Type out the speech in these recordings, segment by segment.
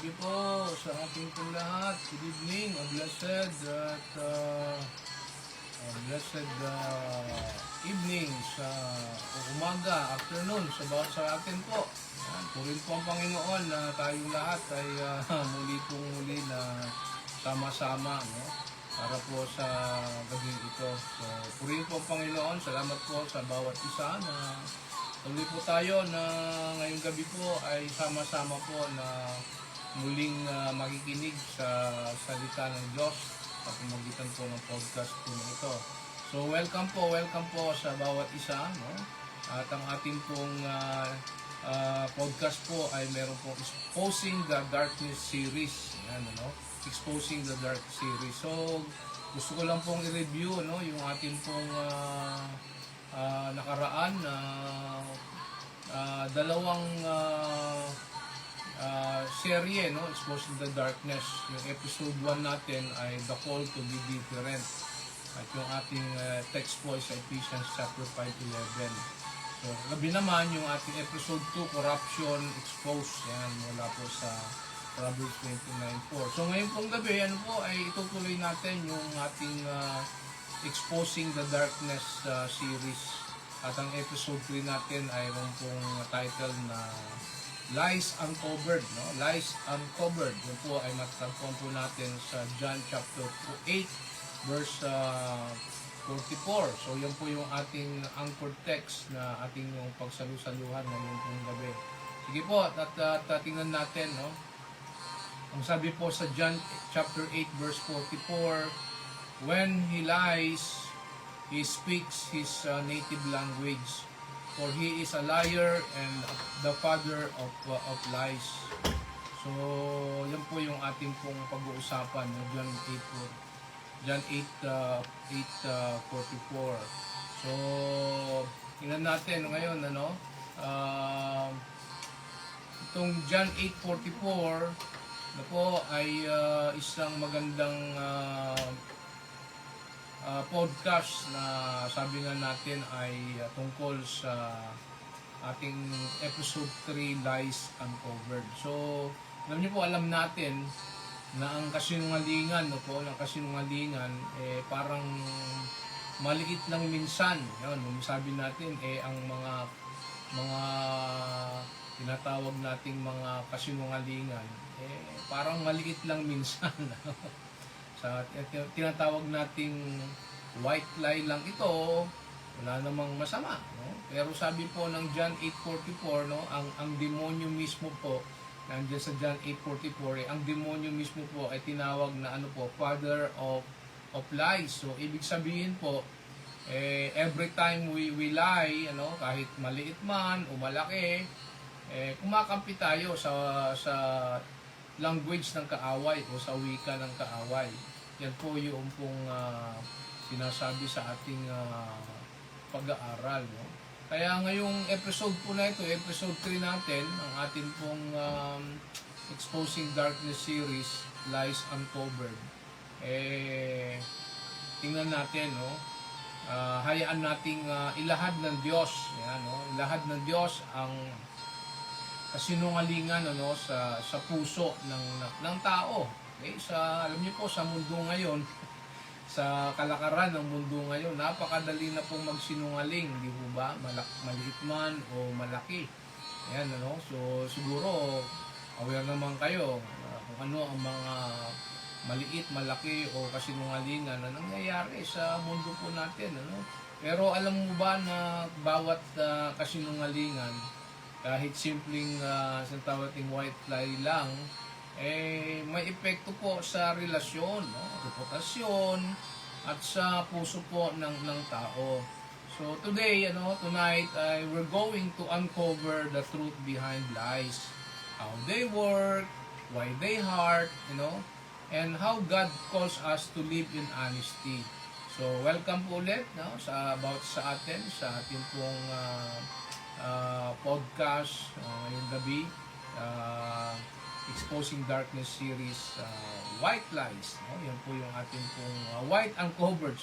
gabi po sa ating pong lahat. Good evening, blessed evening sa umaga, afternoon sa bawat sa atin po. Yan, purin po ang Panginoon na tayong lahat ay muli na sama-sama, no? Para po sa gabi ito. So, purin po ang Panginoon. Salamat po sa bawat isa na tuloy po tayo na ngayong gabi po ay sama-sama po na muling makikinig sa salita ng Diyos sa pamamagitan po ng podcast po na ito. So welcome po sa bawat isa, no? At ang ating pong podcast po ay meron po Exposing the Darkness series. Yan, no? Exposing the Dark series. So gusto ko lang pong i-review, no, yung ating pong nakaraan na dalawang serye, no, Exposing the Darkness. Yung episode 1 natin ay The Call to be Different. At yung ating text po is Ephesians chapter 5:11. So, gabi naman yung ating episode 2, Corruption Exposed. Yan, mula po sa Proverbs 29:4. So, ngayon pong gabi, ano po, ay itutuloy natin yung ating Exposing the Darkness series. At ang episode 3 natin ay pong title na Lies Uncovered, no? Lies Uncovered. Yun po ay matatagpuan po natin sa John chapter 8 verse 44. So yan po yung ating anchor text na ating yung pagsalusaluhan ngayong pong gabi. Sige po, at tingnan natin, no? Ang sabi po sa John chapter 8 verse 44, when he lies, he speaks his native language, for he is a liar and the father of lies. So, yan po yung ating pong pag-uusapan, no? John 8:44. So, tingnan natin ngayon, ano? Itong John 8:44 na po ay isang magandang podcast na sabi nga natin ay tungkol sa ating episode 3, Lies Uncovered. So, alam natin na ang kasinungalingan, no po, ng kasinungalingan parang maliit lang minsan. Yun, sabi natin ang mga tinatawag nating mga kasinungalingan parang maliit lang minsan. Sa tinatawag nating white lie lang ito, wala namang masama, no? Pero sabi po ng John 8:44, no, ang demonyo mismo po, nandiyan sa John 8:44, ang demonyo mismo po ay tinawag na ano po, father of lies. So ibig sabihin po, every time we lie, ano, kahit maliit man o malaki, kumakampi tayo sa language ng kaaway o sa wika ng kaaway. Yan po yung pong sinasabi sa ating pag-aaral, no? Kaya ngayong episode po na ito, episode 3 natin, ang ating pong Exposing Darkness series, Lies Uncovered. Tingnan natin, no? Hayaan nating ilahad ng Diyos, yan, no? Ilahad ng Diyos ang kasinungalingan, ano, sa puso ng tao. Okay? Alam niyo po, sa mundo ngayon, sa kalakaran ng mundo ngayon, napakadali na pong magsinungaling, di po ba? Maliit man o malaki. Ayan, ano? So, siguro, aware naman kayo kung ano ang mga maliit, malaki o kasinungalingan na nangyayari sa mundo po natin, ano? Pero alam mo ba na bawat kasinungalingan, kahit simpleng nating white lie lang, may epekto po sa relasyon, no? Reputasyon, at sa puso po ng tao. So today, tonight, we're going to uncover the truth behind lies. How they work, why they hurt, and how God calls us to live in honesty. So welcome po ulit, no? Sa atin, sa ating pong podcast ngayong gabi, Exposing Darkness series, White Lies, no? Yan po yung ating pong White Uncovered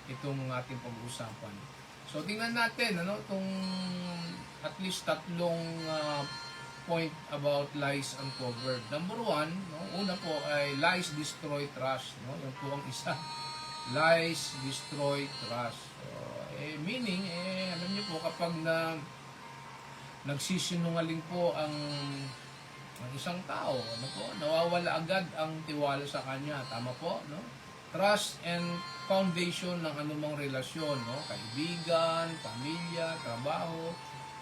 itong ating pag-uusapan. So tingnan natin, itong at least tatlong point about lies uncovered. Number one, no, una po ay lies destroy trust. No? Yan po ang isa. Lies destroy trust. So, meaning, alam niyo po, kapag nagsisinungaling po ang isang tao, ano po, nawawala agad ang tiwala sa kanya. Tama po, no? Trust and foundation ng anumang relasyon, no? Kaibigan, pamilya, trabaho,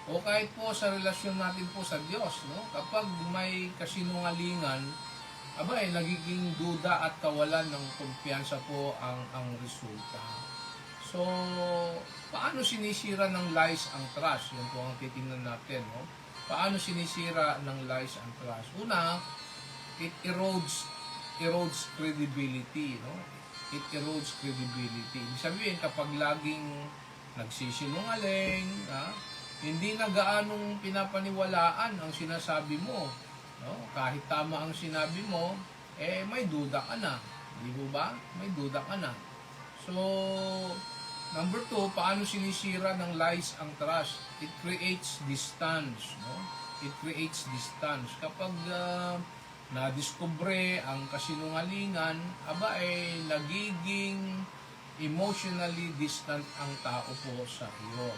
o kahit po sa relasyon natin po sa Diyos, no? Kapag may kasinungalingan, nagiging duda at kawalan ng kumpiyansa po ang resulta. So, paano sinisira ng lies ang trust? Yan po ang titingnan natin, no? Paano sinisira ng lies ang trust? Una, it erodes credibility, no? It erodes credibility. Ibig sabihin, kapag laging nagsisinungaling, hindi na gaanong pinapaniwalaan ang sinasabi mo. No? Kahit tama ang sinabi mo, may duda ka na. Di ba? May duda ka na. So, number 2, paano sinisira ng lies ang trust? It creates distance. No? It creates distance. Kapag nadiskubre ang kasinungalingan, nagiging emotionally distant ang tao po sa iyo.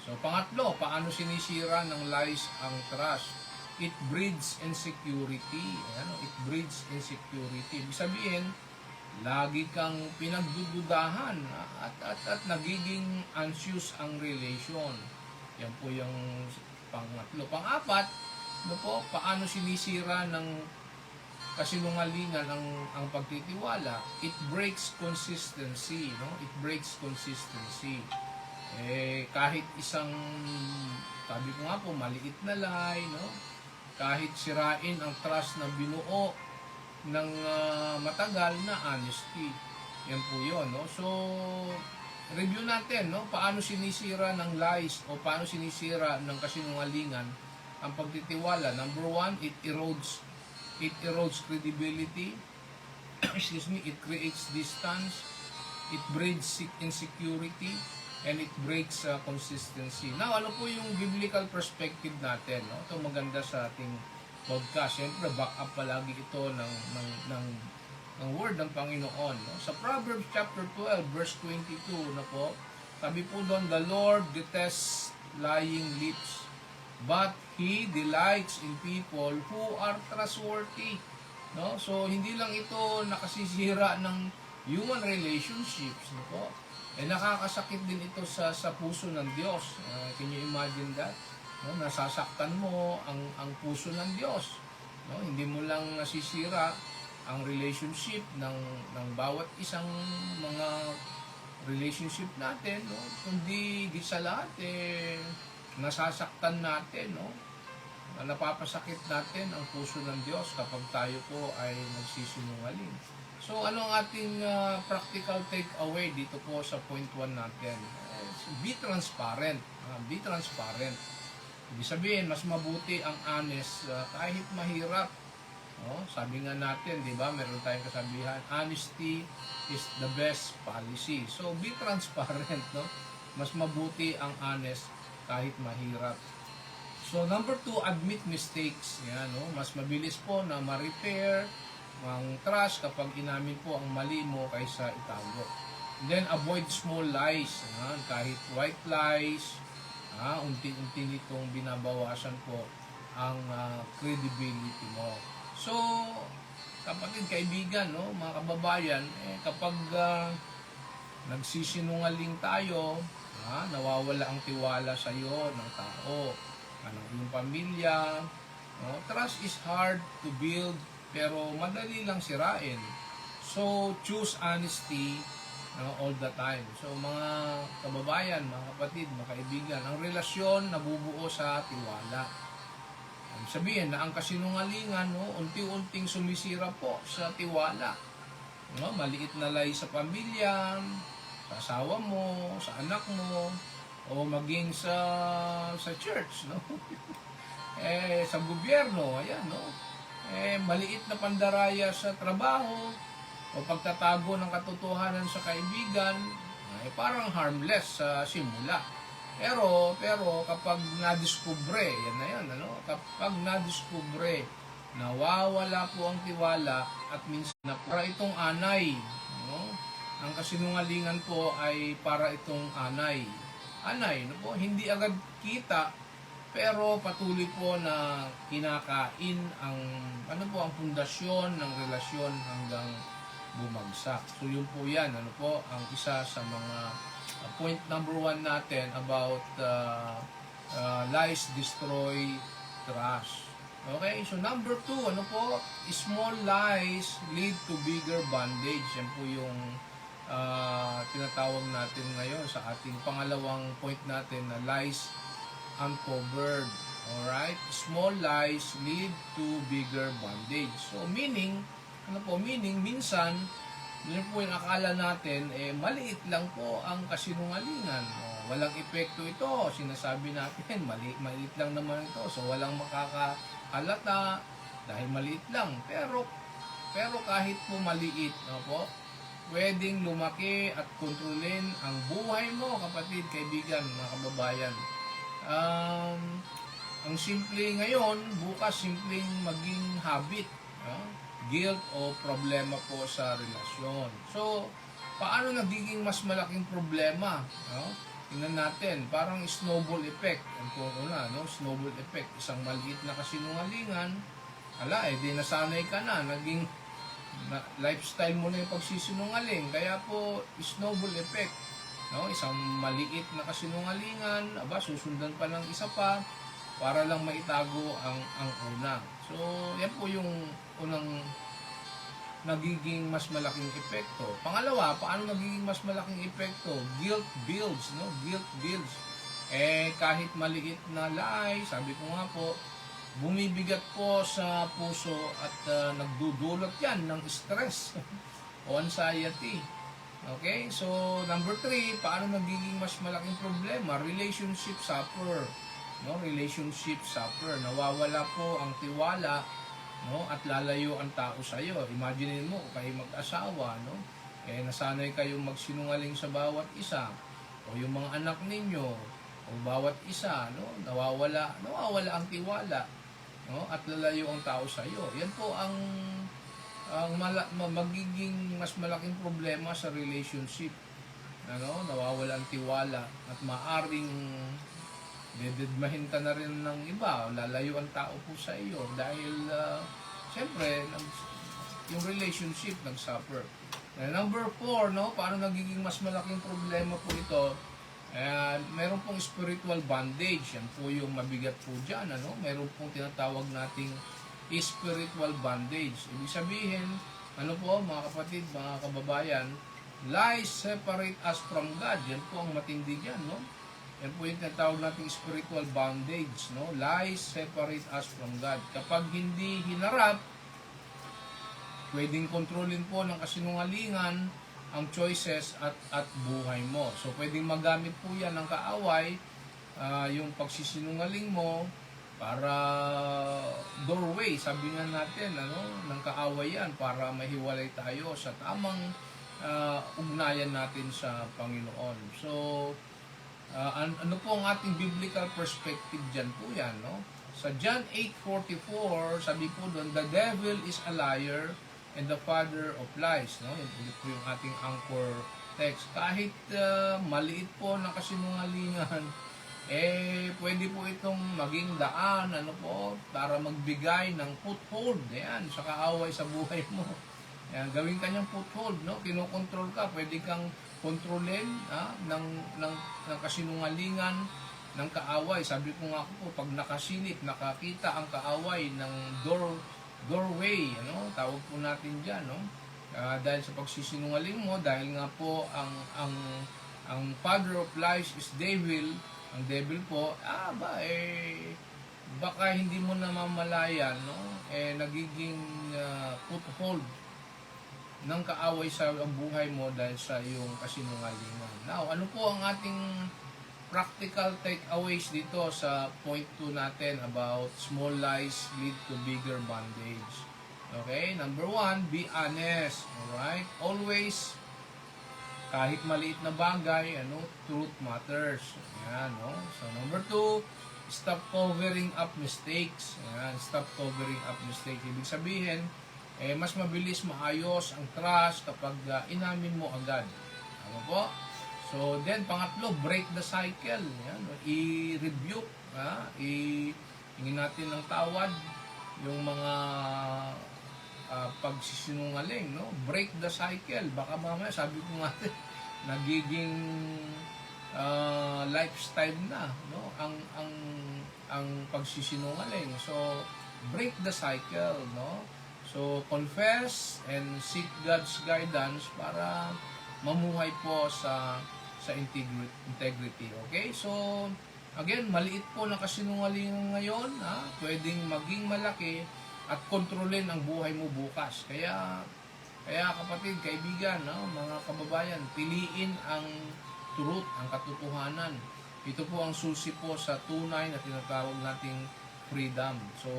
So, pangatlo, paano sinisira ng lies ang trust? It breeds insecurity. It breeds insecurity. Ibig sabihin, lagi kang pinagdududahan at nagiging anxious ang relation. Yan po yung pangatlo. Pang-apat, paano sinisira ng kasinungalingan ang pagtitiwala? It breaks consistency. No? It breaks consistency. Kahit isang, sabi ko nga po, maliit na lie, no? Kahit sirain ang trust na binuo ng matagal na honesty. Yan po yun, no? So, review natin, no? Paano sinisira ng lies o paano sinisira ng kasinungalingan ang pagtitiwala. Number 1, it erodes credibility. Excuse me, it creates distance. It breeds insecurity. And it breaks consistency. Now, ano po yung biblical perspective natin? No? Ito maganda sa ating podcast. Siyempre, back up palagi ito ng word ng Panginoon. No? Sa Proverbs chapter 12, verse 22, na po, sabi po doon, the Lord detests lying lips, but He delights in people who are trustworthy. No? So, hindi lang ito nakasisira ng human relationships. No po? Nakakasakit din ito sa puso ng Diyos. Can you imagine that? No, nasasaktan mo ang puso ng Diyos. No, hindi mo lang nasisira ang relationship ng bawat isang mga relationship natin, no, kundi sa lahat nasasaktan natin, no. Napapasakit natin ang puso ng Diyos kapag tayo po ay nagsisinungaling. So, ano ang ating practical takeaway dito po sa point 1 natin? Be transparent. Be transparent. Ibig sabihin, mas mabuti ang honest kahit mahirap. Sabi nga natin, di ba, meron tayong kasabihan, honesty is the best policy. So, be transparent. No? Mas mabuti ang honest kahit mahirap. So, number 2, admit mistakes. Yan, no? Mas mabilis po na ma-repair ang trust kapag inamin po ang mali mo kaysa itago. And then, avoid small lies. Kahit white lies, unti-unti nitong binabawasan po ang credibility mo. So, kapatid, kaibigan, no, mga kababayan, kapag nagsisinungaling tayo, nawawala ang tiwala sa iyo ng tao, ng iyong pamilya. No? Trust is hard to build, pero madali lang sirain. So, choose honesty all the time. So, mga kababayan, mga kapatid, mga kaibigan, ang relasyon nabubuo sa tiwala. Sabihin na ang kasinungalingan, no, unti-unting sumisira po sa tiwala. No? Maliit na lie sa pamilya, sa asawa mo, sa anak mo, o maging sa church, no? Sa gobyerno, ayan, no? Maliit na pandaraya sa trabaho o pagtatago ng katotohanan sa kaibigan, parang harmless sa simula. Pero kapag nadiskubre, yan na yan, ano? Kapag nadiskubre, nawawala po ang tiwala at minsan na para itong anay, no? Ang kasinungalingan po ay para itong anay. Anay, no po? Hindi agad kita, pero patuloy po na kinakain ang ano po ang pundasyon ng relasyon hanggang bumagsak. So yun po yan, ano po, ang isa sa mga point number 1 natin about lies destroy trust. Okay, so number 2, ano po, small lies lead to bigger bondage. Yan po yung tinatawag natin ngayon sa ating pangalawang point natin na lies uncovered. Alright, small lies lead to bigger bondage. So meaning, ano po, meaning minsan yun po yung akala natin, maliit lang po ang kasinungalingan. Walang epekto ito. Sinasabi natin, maliit lang naman ito. So, walang makakahalata dahil maliit lang. Pero kahit po maliit, no po, pwedeng lumaki at kontrolin ang buhay mo, kapatid, kaibigan, mga kababayan. Ang simple ngayon, bukas simpleng maging habit. Guilt o problema po sa relasyon. So, paano nagiging mas malaking problema? Tingnan natin, parang snowball effect. Ang po una, snowball effect. Isang maliit na kasinungalingan, di nasanay ka na, naging lifestyle mo na yung pagsisinungaling. Kaya po, snowball effect. Isang maliit na kasinungalingan, susundan pa ng isa pa, para lang maitago ang una. So, yan po yung unang nagiging mas malaking epekto. Pangalawa, paano nagiging mas malaking epekto? Guilt builds, Guilt builds. Kahit maliit na lie, sabi ko nga po, bumibigat po sa puso at nagdudulot yan ng stress o anxiety. Okay? So, number 3, paano nagiging mas malaking problema? Relationship suffer. Relationship suffer. Nawawala po ang tiwala, at lalayo ang tao sa iyo. Imagine mo, kayo mag-asawa, nasanay kayong magsinungaling sa bawat isa, o yung mga anak ninyo, o bawat isa, nawawala ang tiwala, at lalayo ang tao sa iyo. Yan po ang magiging mas malaking problema sa relationship. Nawawala ang tiwala at maaring dededmahin ka na rin ng iba, lalayo ang tao po sa iyo dahil siyempre yung relationship nag-suffer. Number 4, paano nagiging mas malaking problema po ito? Meron pong spiritual bondage. Yan po yung mabigat po dyan. Meron pong tinatawag nating spiritual bondage. Ibig sabihin, mga kapatid, mga kababayan, lies separate us from God. Yan po ang matindi dyan, Yan po yung tinatawag nating spiritual bondage, Lies separate us from God. Kapag hindi hinarap, pwedeng kontrolin po ng kasinungalingan ang choices at buhay mo. So, pwedeng magamit po yan ng kaaway, yung pagsisinungaling mo, para doorway, sabi nga natin, ng kaaway yan, para mahiwalay tayo sa tamang ugnayan natin sa Panginoon. So, ano po ang ating biblical perspective dyan po yan, Sa John 8:44, sabi po doon, the devil is a liar and the father of lies, Yan po yung ating anchor text. Kahit maliit po na kasinungalingan, pwede po itong maging daan, para magbigay ng foothold, sa kaaway sa buhay mo. Gawin kanyang foothold, kinokontrol ka, pwede kang kontrolin ng kasinungalingan ng kaaway. Sabi ko nga po, pag nakasilip, nakakita ang kaaway ng doorway, tawag po natin diyan, dahil sa pagsisinungaling mo, dahil nga po ang father of lies is devil. Ang devil po, baka hindi mo namamalayan, nagiging foothold ng kaaway sa buhay mo dahil sa iyong kasinungalingan. Now, ano po ang ating practical takeaways dito sa point 2 natin about small lies lead to bigger bondage? Okay, number 1, be honest. Alright? Always kahit maliit na bagay, truth matters. Ayan, no? So, number 2, stop covering up mistakes. Ayan, stop covering up mistakes. Ibig sabihin, mas mabilis maayos ang trust kapag inamin mo agad. Ano po? So, then, pangatlo, break the cycle. Ayan, no? I-rebuke, hingin natin ng tawad yung mga pagsisinungaling, no? Break the cycle. Baka mamaya, sabi ko nga, nagiging lifestyle na, no? Ang pagsisinungaling. So, break the cycle, no? So, confess and seek God's guidance para mamuhay po sa integrity. Okay? So, again, maliit po na kasinungalingan ngayon, pwedeng maging malaki at kontrolin ang buhay mo bukas. Kaya kapatid, kaibigan, no, mga kababayan, piliin ang truth, ang katotohanan. Ito po ang susi po sa tunay na tinatawag nating freedom. So,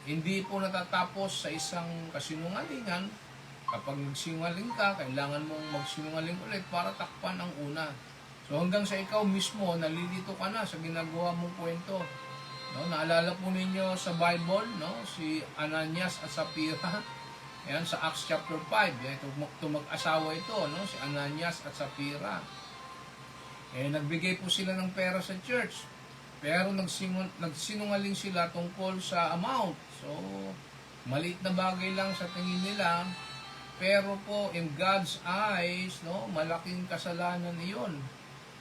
hindi po natatapos sa isang kasinungalingan. Kapag nagsinungaling ka, kailangan mong magsinungaling ulit para takpan ang una. So, hanggang sa ikaw mismo, nalilito ka na sa ginagawa mong kwento. No, naalala po ninyo sa Bible, no, si Ananias at Sapphira. Ayan, sa Acts chapter 5, ito mag-asawa ito, no, si Ananias at Sapphira. Nagbigay po sila ng pera sa church. Pero nagsinungaling sila tungkol sa amount. So, maliit na bagay lang sa tingin nila. Pero po, in God's eyes, no, malaking kasalanan iyon.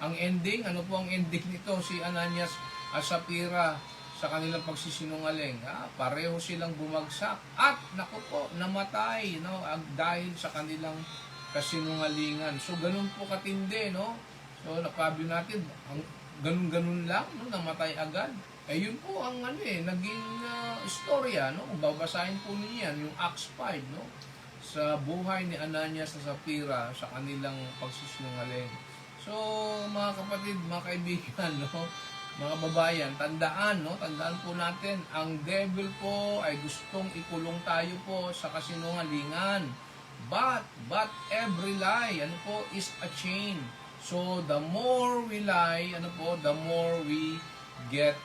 Ang ending, ano po ang ending nito? Si Ananias at Sapphira sa kanilang pagsisinungaling, pareho silang bumagsak at naku po, namatay, no, dahil sa kanilang kasinungalingan. So ganun po katindi, no. So nakabi natin ang ganun-ganun lang, no, namatay agad. Yun po ang naging istorya, no. Kung babasahin po niyo yan, yung Acts 5, no, sa buhay ni Ananias at Sapphira sa kanilang pagsisinungaling. So mga kapatid, mga kaibigan, no, mga babayan, tandaan po natin, ang devil po ay gustong ikulong tayo po sa kasinungalingan. But every lie, is a chain. So, the more we lie, the more we get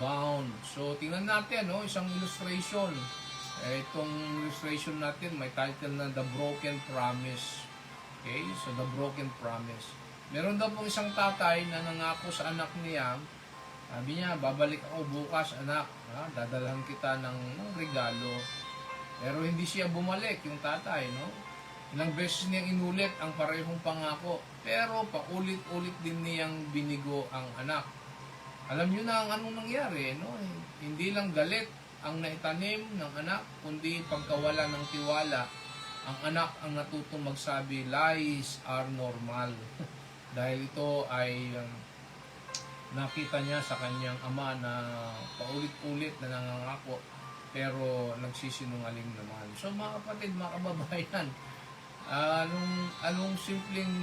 bound. So, tingnan natin, isang illustration. Itong illustration natin, may title na The Broken Promise. Okay? So, The Broken Promise. Meron daw pong isang tatay na nangako sa anak niya. Sabi niya, babalik ako bukas, anak. Dadalhan kita ng regalo. Pero hindi siya bumalik, yung tatay, no? Ilang beses niyang inulit ang parehong pangako. Pero paulit-ulit din niyang binigo ang anak. Alam niyo na ang anong nangyari, no? Hindi lang galit ang naitanim ng anak, kundi pagkawala ng tiwala. Ang anak ang natutong magsabi, lies are normal. Dahil ito ay nakita niya sa kanyang ama na paulit-ulit na nangangako pero nagsisinungaling naman. So mga kapatid, mga kababayan, anong simpleng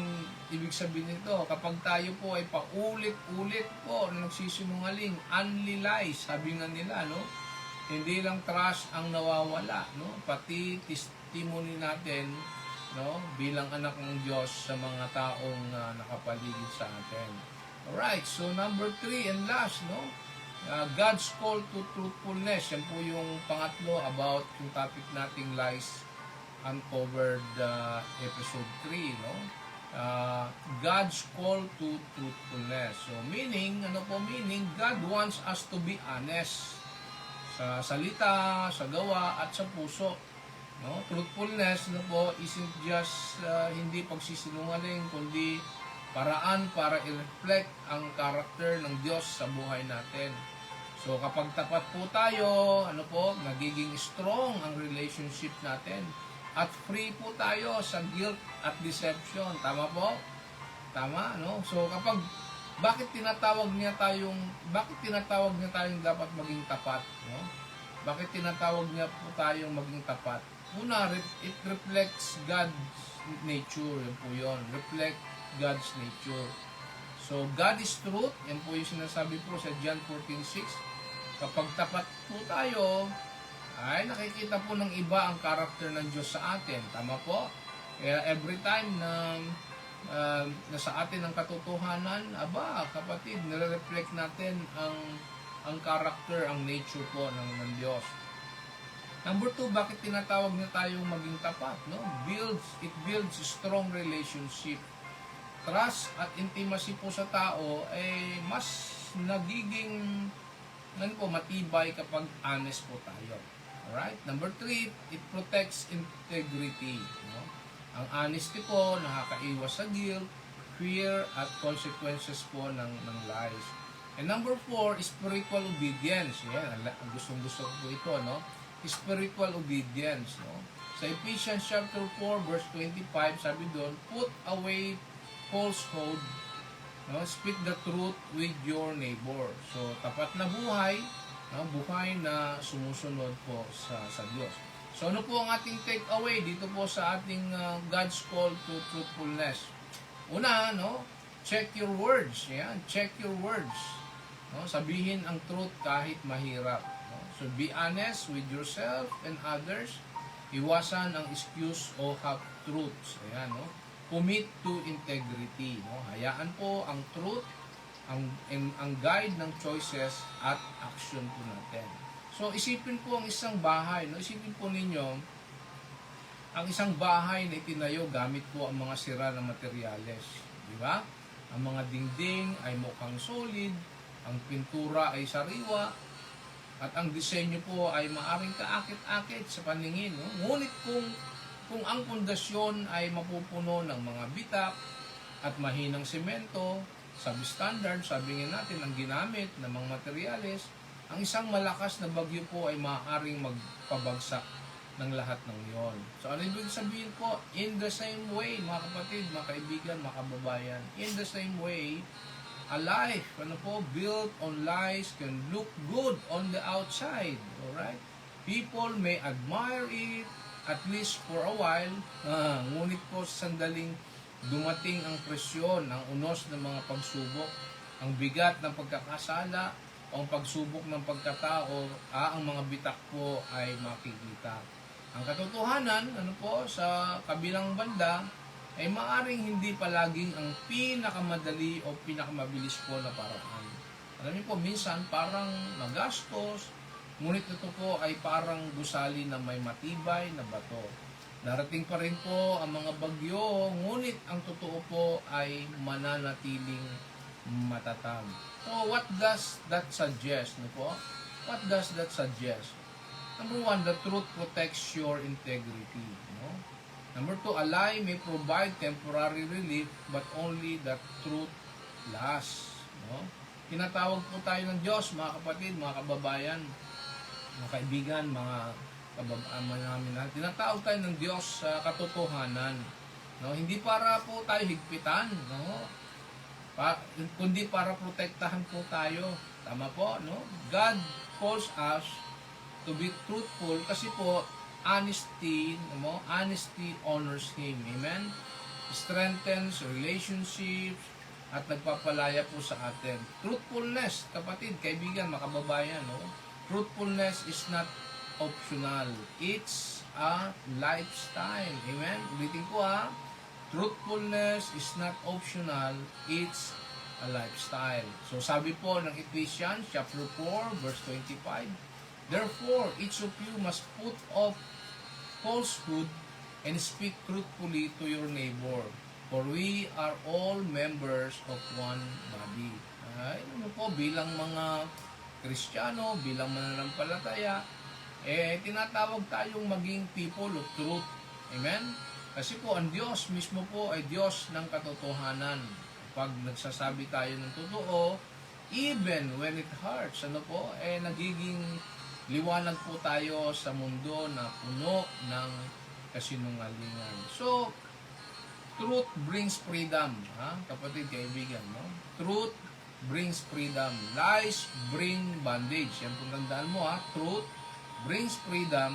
ibig sabihin nito? Kapag tayo po ay paulit-ulit po na nagsisinungaling, only lies, sabi nga nila, no? Hindi lang trust ang nawawala, no? Pati testimony natin, no, bilang anak ng Diyos sa mga taong nakapaligid sa atin. Alright, so number 3 and last, no? God's call to truthfulness. Yan po yung pangatlo about yung topic nating lies uncovered episode 3, no? God's call to truthfulness. So meaning, meaning? God wants us to be honest sa salita, sa gawa, at sa puso. No? Truthfulness, isn't just hindi pagsisinungaling, kundi paraan para i-reflect ang karakter ng Diyos sa buhay natin. So kapag tapat po tayo, nagiging strong ang relationship natin at free po tayo sa guilt at deception. Tama po? Tama, no? So kapag bakit tinatawag niya tayong dapat maging tapat, no? Bakit tinatawag niya po tayong maging tapat? Una, it reflects God's nature, yun po yun. Reflect God's nature. So, God is truth. Yan po yung sinasabi po sa John 14:6. Kapag tapat po tayo, ay nakikita po ng iba ang karakter ng Diyos sa atin. Tama po? Kaya every time na sa atin ang katotohanan, aba, kapatid, nire-reflect natin ang character, ang nature po ng Diyos. Number 2, bakit tinatawag na tayong maging tapat? No? It builds strong relationship. Trust at intimacy po sa tao ay mas nagiging matibay kapag honest po tayo. Alright? Number 3, it protects integrity. No? Ang honesty po, nakakaiwas sa guilt, fear, at consequences po ng lies. And number 4, spiritual obedience. Yan, gustong-gusto po ito, no? Spiritual obedience, no? Sa Ephesians chapter 4 verse 25, sabi doon, put away falsehood, no? Speak the truth with your neighbor. So, tapat na buhay, no? Buhay na sumusunod po sa Diyos. So, ano po ang ating take away dito po sa ating God's call to truthfulness? Una, no? Check your words. Yan, check your words. No? Sabihin ang truth kahit mahirap. No? So, be honest with yourself and others. Iwasan ang excuse o half-truths. Ayan, no? Commit to integrity. No? Hayaan po ang truth, ang guide ng choices at action po natin. So, isipin po ang isang bahay. No? Isipin po ninyo, ang isang bahay na itinayo gamit po ang mga sira na materyales. Di ba? Ang mga dingding ay mukhang solid, ang pintura ay sariwa, at ang disenyo po ay maaring kaakit-akit sa paningin. No? Ngunit kung ang pundasyon ay mapupuno ng mga bitak at mahinang semento, substandard, sabi nga natin, ang ginamit ng mga materyales, ang isang malakas na bagyo po ay maaaring magpabagsak ng lahat ng iyon. So, ano ibig sabihin po? In the same way, mga kapatid, mga kaibigan, mga kababayan, in the same way, a life, built on lies can look good on the outside. Alright? People may admire it, at least for a while, ngunit po sandaling dumating ang presyon, ang unos ng mga pagsubok, ang bigat ng pagkakasala, o ang pagsubok ng pagkatao, ang mga bitak po ay makikita. Ang katotohanan, sa kabilang banda, ay maaring hindi palaging ang pinakamadali o pinakamabilis po na paraan. Alam niyo po, minsan parang magastos, ngunit ito po ay parang gusali na may matibay na bato. Darating pa rin po ang mga bagyo, ngunit ang totoo po ay mananatiling matatag. So, what does that suggest? What does that suggest? Number 1, the truth protects your integrity. No? Number 2, a lie may provide temporary relief, but only the truth lasts. No? Tinatawag po tayo ng Diyos, mga kapatid, mga kababayan, mga kaibigan, mga namin na. Tinatawag tayo ng Diyos sa katotohanan. No? Hindi para po tayo higpitan, no? Kundi para protektahan po tayo. Tama po, no? God calls us to be truthful kasi po honesty honors Him. Amen? Strengthens relationships at nagpapalaya po sa atin. Truthfulness, kapatid, kaibigan, makababayan, no? Truthfulness is not optional. It's a lifestyle. Amen? Ulitin ko Truthfulness is not optional. It's a lifestyle. So sabi po ng Ephesians chapter 4 verse 25, therefore, each of you must put off falsehood and speak truthfully to your neighbor, for we are all members of one body. Ay, bilang mga Kristiyano, bilang mananampalataya, tinatawag tayong maging people of truth. Amen? Kasi po, ang Diyos mismo po ay Diyos ng katotohanan. Pag nagsasabi tayo ng totoo, even when it hurts, nagiging liwanag po tayo sa mundo na puno ng kasinungalingan. So, truth brings freedom. Kapatid, kaibigan, no? Truth brings freedom. Lies bring bondage. Yan po tandaan mo, Truth brings freedom.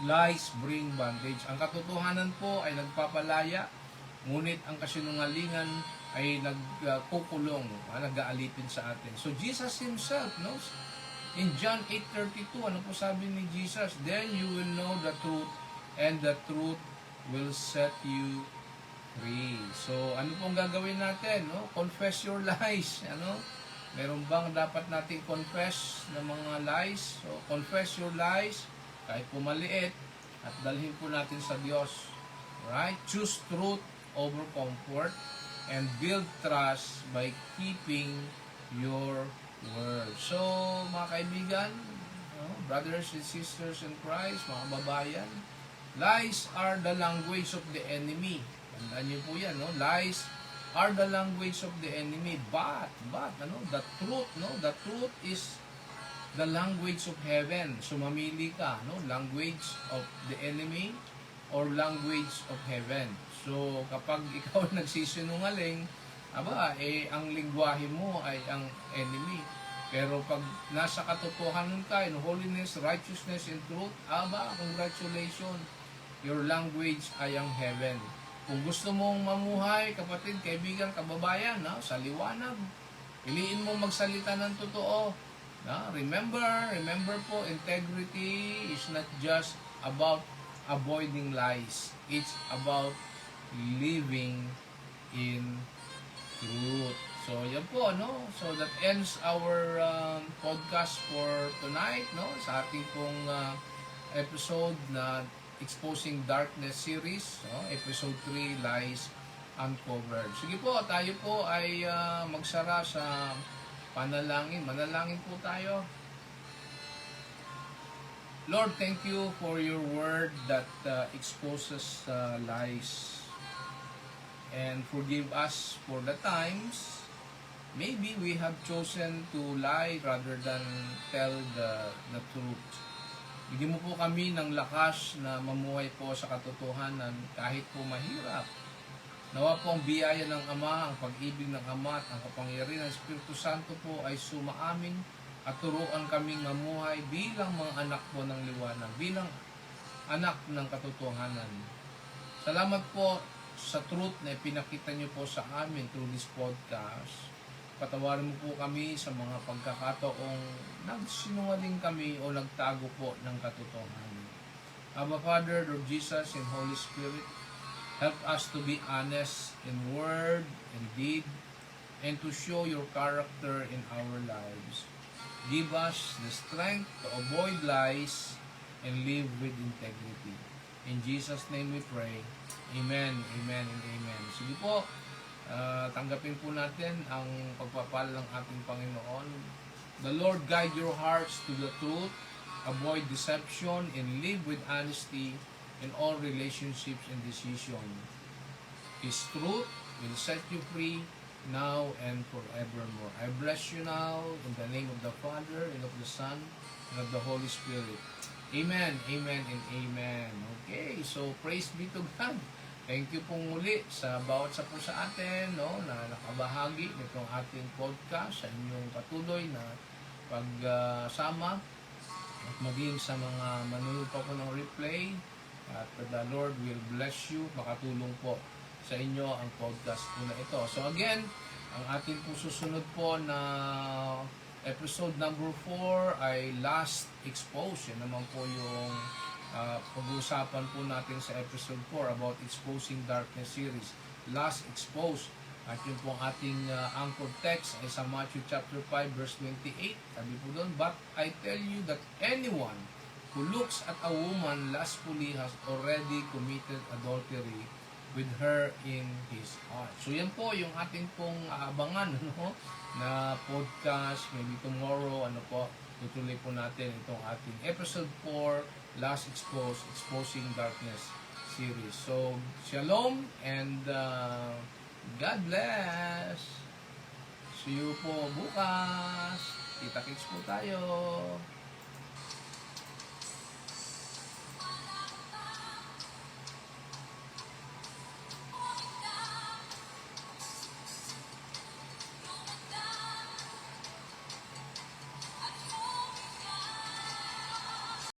Lies bring bondage. Ang katotohanan po ay nagpapalaya, ngunit ang kasinungalingan ay nagkukulong, nag-aalipin sa atin. So, Jesus Himself, no? In John 8:32, ano po sabi ni Jesus? Then you will know the truth, and the truth will set you free. So, ano pong gagawin natin? No? Confess your lies. Ano? Meron bang dapat nating confess ng mga lies? So, confess your lies, kahit po maliit, at dalhin po natin sa Diyos. Right? Choose truth over comfort and build trust by keeping your word. So, mga kaibigan, brothers and sisters in Christ, mga babayan, lies are the language of the enemy. Tandaan niyo po yan, no? Lies are the language of the enemy. But, the truth, the truth is the language of heaven. So, mamili ka, language of the enemy or language of heaven. So, kapag ikaw nagsisinungaling, ang lingwahe mo ay ang enemy. Pero pag nasa katotohanan ka, in holiness, righteousness, and truth, congratulations, your language ay ang heaven. Kung gusto mong mamuhay, kapatid, kaibigan, kababayan, sa liwanag, piliin mo magsalita ng totoo. Remember po, integrity is not just about avoiding lies. It's about living in truth. So, yan po, So, that ends our podcast for tonight, Sa ating pong episode na Exposing Darkness series, episode 3, Lies Uncovered. Sige po, tayo po ay magsara sa panalangin. Manalangin po tayo. Lord, thank you for your word that exposes lies. And forgive us for the times maybe we have chosen to lie rather than tell the truth. Bigyan mo po kami ng lakas na mamuhay po sa katotohanan kahit po mahirap. Nawa po ang biyaya ng Ama, ang pag-ibig ng Ama at ang kapangyarihan ng Espiritu Santo po ay sumaamin at turuan kaming mamuhay bilang mga anak po ng liwanag, bilang anak ng katotohanan. Salamat po sa truth na ipinakita niyo po sa amin through this podcast. Patawarin mo po kami sa mga pagkakataong nagsinungaling kami o nagtago po ng katotohanan. Abba Father, Lord Jesus, and Holy Spirit, help us to be honest in word and deed and to show your character in our lives. Give us the strength to avoid lies and live with integrity. In Jesus' name we pray. Amen, amen, and amen. Sige po, tanggapin po natin ang pagpapala ng ating Panginoon. The Lord guide your hearts to the truth, avoid deception, and live with honesty in all relationships and decisions. His truth will set you free now and forevermore. I bless you now in the name of the Father, and of the Son, and of the Holy Spirit. Amen, amen, and amen. Okay, so praise be to God. Thank you pong muli sa bawat sa po sa atin, na nakabahagi nitong ating podcast, sa inyong patuloy na pagsama at maging sa mga manonood pa po ng replay. At the Lord will bless you, makatulong po sa inyo ang podcast po na ito. So again, ang ating po susunod po na episode number 4 ay Last Expose. Yan naman po yung pag-uusapan po natin sa episode 4 about Exposing Darkness series. Last Expose. At yun po ang ating anchor text ay sa Matthew chapter 5 verse 28. Sabi po doon, but I tell you that anyone who looks at a woman lustfully has already committed adultery with her in his heart. So yan po yung ating pong aabangan na podcast, maybe tomorrow, tutuloy po natin itong ating episode 4, Last Expose, Exposing Darkness series. So, shalom and God bless! See you po bukas! Kita-kits po tayo!